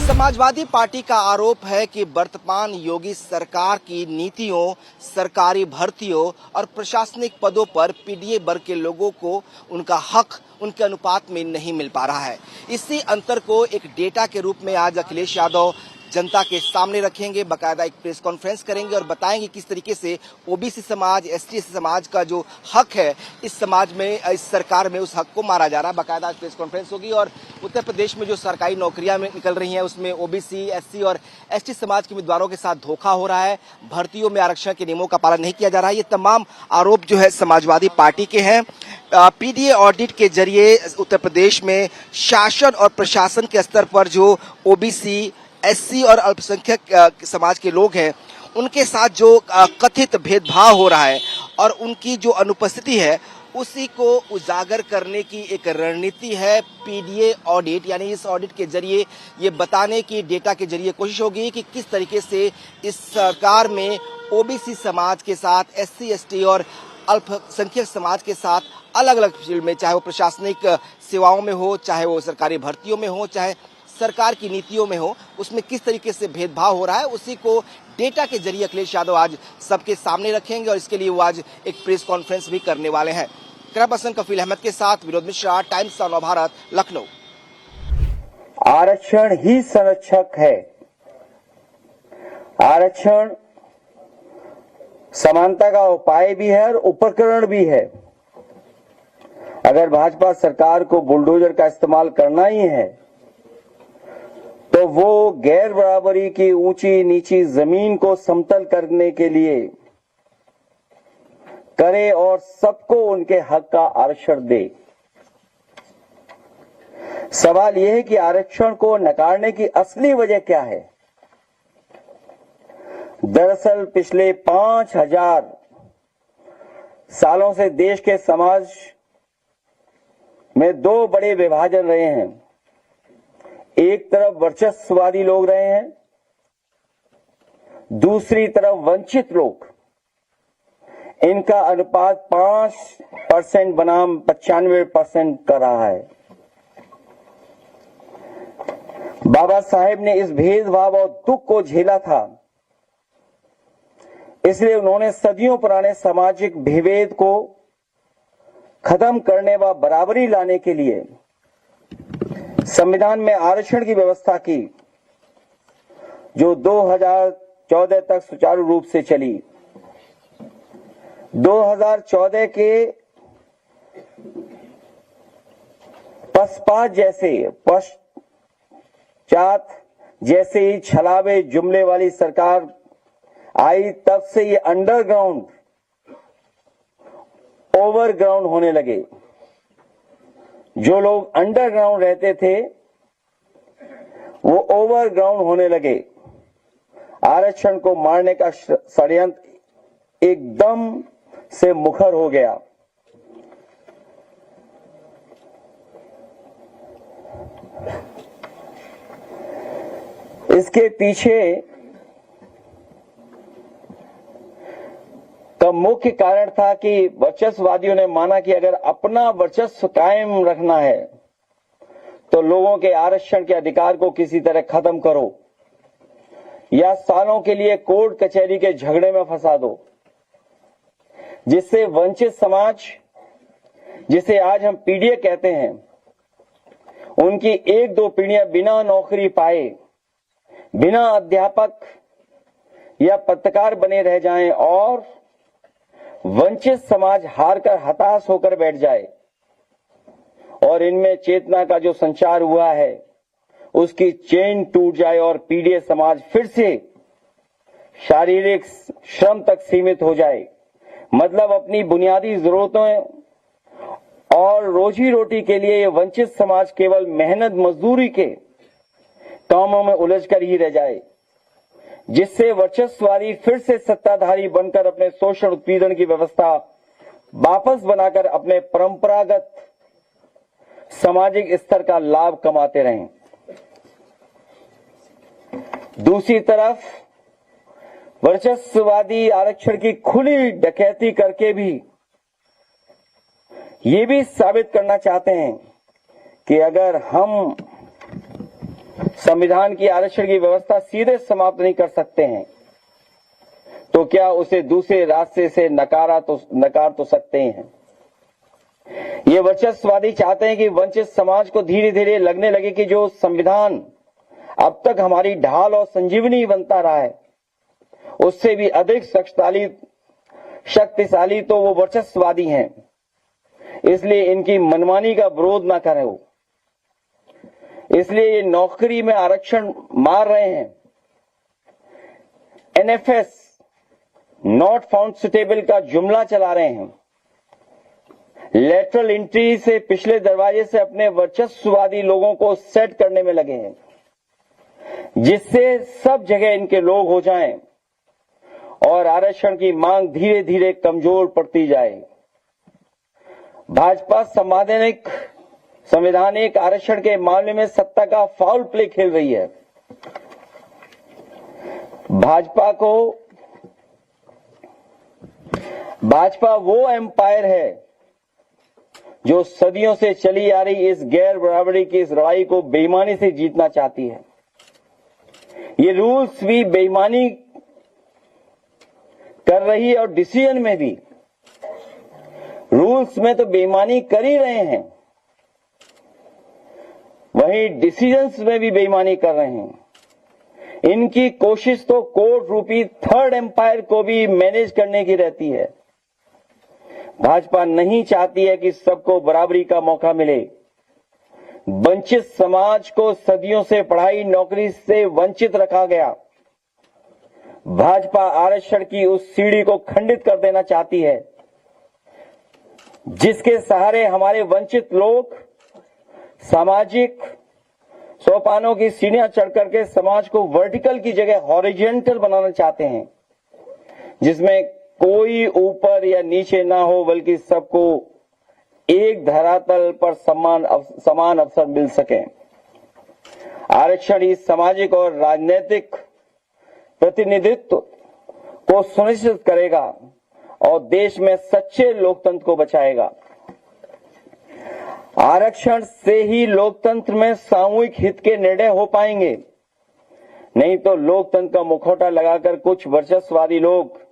Samajwadi party का आरोप है कि वर्तमान योगी सरकार की नीतियों, सरकारी भर्तियों और प्रशासनिक पदों पर पीडीए वर्ग के लोगों को उनका हक उनके अनुपात में नहीं मिल पा रहा है। इसी अंतर को एक डेटा के रूप में आज अखिलेश यादव जनता के सामने रखेंगे, बकायदा एक प्रेस कॉन्फ्रेंस करेंगे और बताएंगे किस तरीके से ओबीसी समाज, एसटी समाज का जो हक है इस समाज में, इस सरकार में उस हक को मारा जा रहा है। बकायदा आज प्रेस कॉन्फ्रेंस होगी और उत्तर प्रदेश में जो सरकारी नौकरियां निकल रही हैं उसमें ओबीसी, एससी और एसटी समाज के उम्मीदवारों के साथ धोखा हो रहा है, भर्तियों में आरक्षण के नियमों का पालन नहीं किया जा रहा है। ये तमाम आरोप जो है समाजवादी पार्टी के हैं। पीडीए ऑडिट के जरिए उत्तर प्रदेश में शासन और प्रशासन के स्तर पर जो ओबीसी, एससी और अल्पसंख्यक समाज के लोग हैं उनके साथ जो कथित भेदभाव हो रहा है और उनकी जो अनुपस्थिति है उसी को उजागर करने की एक रणनीति है पीडीए ऑडिट। यानी इस ऑडिट के जरिए ये बताने की, डेटा के जरिए कोशिश होगी कि किस तरीके से इस सरकार में ओबीसी समाज के साथ, एससी, एसटी और अल्पसंख्यक समाज के साथ अलग अलग फील्ड में, चाहे वो प्रशासनिक सेवाओं में हो, चाहे वो सरकारी भर्तियों में हो, चाहे सरकार की नीतियों में हो, उसमें किस तरीके से भेदभाव हो रहा है उसी को डेटा के जरिए अखिलेश यादव आज सबके सामने रखेंगे और इसके लिए वो आज एक प्रेस कॉन्फ्रेंस भी करने वाले हैं। कैमरा पर्सन कफील अहमद के साथ विनोद मिश्रा, टाइम्स ऑफ नवभारत, लखनऊ। आरक्षण ही संरक्षक है। आरक्षण समानता का उपाय भी है और उपकरण भी है। अगर भाजपा सरकार को बुलडोजर का इस्तेमाल करना ही है तो वो गैर बराबरी की ऊंची नीची जमीन को समतल करने के लिए करे और सबको उनके हक का आरक्षण दे। सवाल यह है कि आरक्षण को नकारने की असली वजह क्या है। दरअसल पिछले 5000 सालों से देश के समाज में दो बड़े विभाजन रहे हैं। एक तरफ वर्चस्ववादी लोग रहे हैं, दूसरी तरफ वंचित लोग। इनका अनुपात 5% बनाम 95% का रहा है। बाबा साहेब ने इस भेदभाव और दुख को झेला था, इसलिए उन्होंने सदियों पुराने सामाजिक विभेद को खत्म करने व बराबरी लाने के लिए संविधान में आरक्षण की व्यवस्था की, जो 2014 तक सुचारू रूप से चली। 2014 के पश्चात जैसे ही छलावे जुमले वाली सरकार आई, तब से ये अंडरग्राउंड ओवरग्राउंड होने लगे। जो लोग अंडरग्राउंड रहते थे वो ओवरग्राउंड होने लगे। आरक्षण को मारने का षड्यंत्र एकदम से मुखर हो गया। इसके पीछे का मुख्य कारण था कि वर्चस्ववादियों ने माना कि अगर अपना वर्चस्व कायम रखना है तो लोगों के आरक्षण के अधिकार को किसी तरह खत्म करो या सालों के लिए कोर्ट कचहरी के झगड़े में फंसा दो, जिससे वंचित समाज, जिसे आज हम पीडीए कहते हैं, उनकी एक दो पीढ़ियां बिना नौकरी पाए, बिना अध्यापक या पत्रकार बने रह जाएं और वंचित समाज हारकर हताश होकर बैठ जाए और इनमें चेतना का जो संचार हुआ है उसकी चेन टूट जाए और पीडीए समाज फिर से शारीरिक श्रम तक सीमित हो जाए। मतलब अपनी बुनियादी जरूरतों और रोजी रोटी के लिए ये वंचित समाज केवल मेहनत मजदूरी के कामों में उलझकर ही रह जाए, जिससे वर्चस्ववादी फिर से सत्ताधारी बनकर अपने शोषण उत्पीड़न की व्यवस्था वापस बनाकर अपने परंपरागत सामाजिक स्तर का लाभ कमाते रहें। दूसरी तरफ वर्चस्ववादी आरक्षण की खुली डकैती करके भी ये भी साबित करना चाहते हैं कि अगर हम संविधान की आरक्षण की व्यवस्था सीधे समाप्त नहीं कर सकते हैं, तो क्या उसे दूसरे रास्ते से नकार तो सकते हैं। ये वर्चस्ववादी चाहते हैं कि वंचित समाज को धीरे धीरे लगने लगे कि जो संविधान अब तक हमारी ढाल और संजीवनी बनता रहा है, उससे भी अधिक शक्तिशाली तो वो वर्चस्ववादी हैं, इसलिए इनकी मनमानी का विरोध ना करें। इसलिए ये नौकरी में आरक्षण मार रहे हैं। एनएफएस नॉट फाउंड सुटेबल का जुमला चला रहे हैं। लेटरल एंट्री से पिछले दरवाजे से अपने वर्चस्ववादी लोगों को सेट करने में लगे हैं, जिससे सब जगह इनके लोग हो जाएं और आरक्षण की मांग धीरे धीरे कमजोर पड़ती जाए। भाजपा संवैधानिक आरक्षण के मामले में सत्ता का फाउल प्ले खेल रही है। भाजपा वो एम्पायर है जो सदियों से चली आ रही इस गैर बराबरी की इस लड़ाई को बेईमानी से जीतना चाहती है। ये रूल्स भी बेईमानी कर रही है और डिसीजन में भी। रूल्स में तो बेईमानी कर ही रहे हैं, वहीं डिसीजंस में भी बेईमानी कर रहे हैं। इनकी कोशिश तो कोर्ट रूपी थर्ड एम्पायर को भी मैनेज करने की रहती है। भाजपा नहीं चाहती है कि सबको बराबरी का मौका मिले। वंचित समाज को सदियों से पढ़ाई नौकरी से वंचित रखा गया। भाजपा आरक्षण की उस सीढ़ी को खंडित कर देना चाहती है, जिसके सहारे हमारे वंचित लोग सामाजिक सोपानों की सीढ़ियां चढ़ करके समाज को वर्टिकल की जगह हॉरिजॉन्टल बनाना चाहते हैं, जिसमें कोई ऊपर या नीचे ना हो, बल्कि सबको एक धरातल पर समान अवसर मिल सके। आरक्षण इस सामाजिक और राजनीतिक प्रतिनिधित्व को सुनिश्चित करेगा और देश में सच्चे लोकतंत्र को बचाएगा। आरक्षण से ही लोकतंत्र में सामूहिक हित के निर्णय हो पाएंगे, नहीं तो लोकतंत्र का मुखौटा लगाकर कुछ वर्चस्ववादी लोग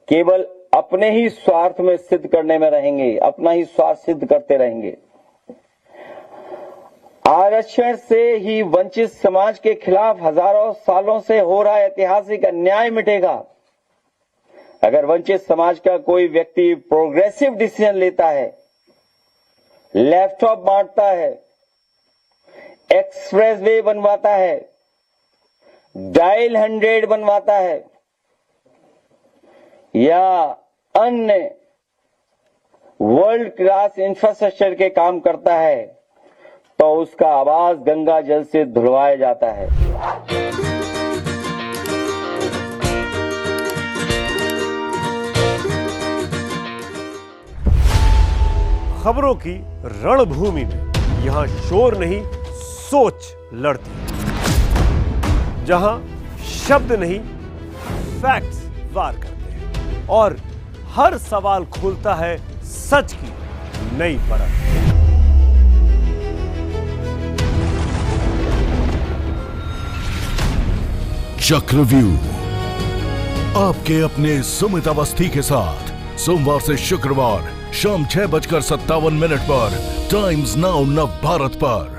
केवल अपने ही स्वार्थ में सिद्ध करने में रहेंगे, अपना ही स्वार्थ सिद्ध करते रहेंगे। आरक्षण से ही वंचित समाज के खिलाफ हजारों सालों से हो रहा ऐतिहासिक अन्याय मिटेगा। अगर वंचित समाज का कोई व्यक्ति प्रोग्रेसिव डिसीजन लेता है, लैपटॉप बांटता है, एक्सप्रेसवे बनवाता है, डायल 100 बनवाता है या अन्य वर्ल्ड क्लास इंफ्रास्ट्रक्चर के काम करता है, तो उसका आवाज गंगा जल से धुलवाया जाता है। खबरों की रणभूमि में यहां शोर नहीं, सोच लड़ती है। जहां शब्द नहीं, फैक्ट्स वार करते हैं और हर सवाल खोलता है सच की नई परत। चक्रव्यूह आपके अपने सुमित अवस्थी के साथ सोमवार से शुक्रवार शाम 6:57 पर टाइम्स नाउ नव भारत पर।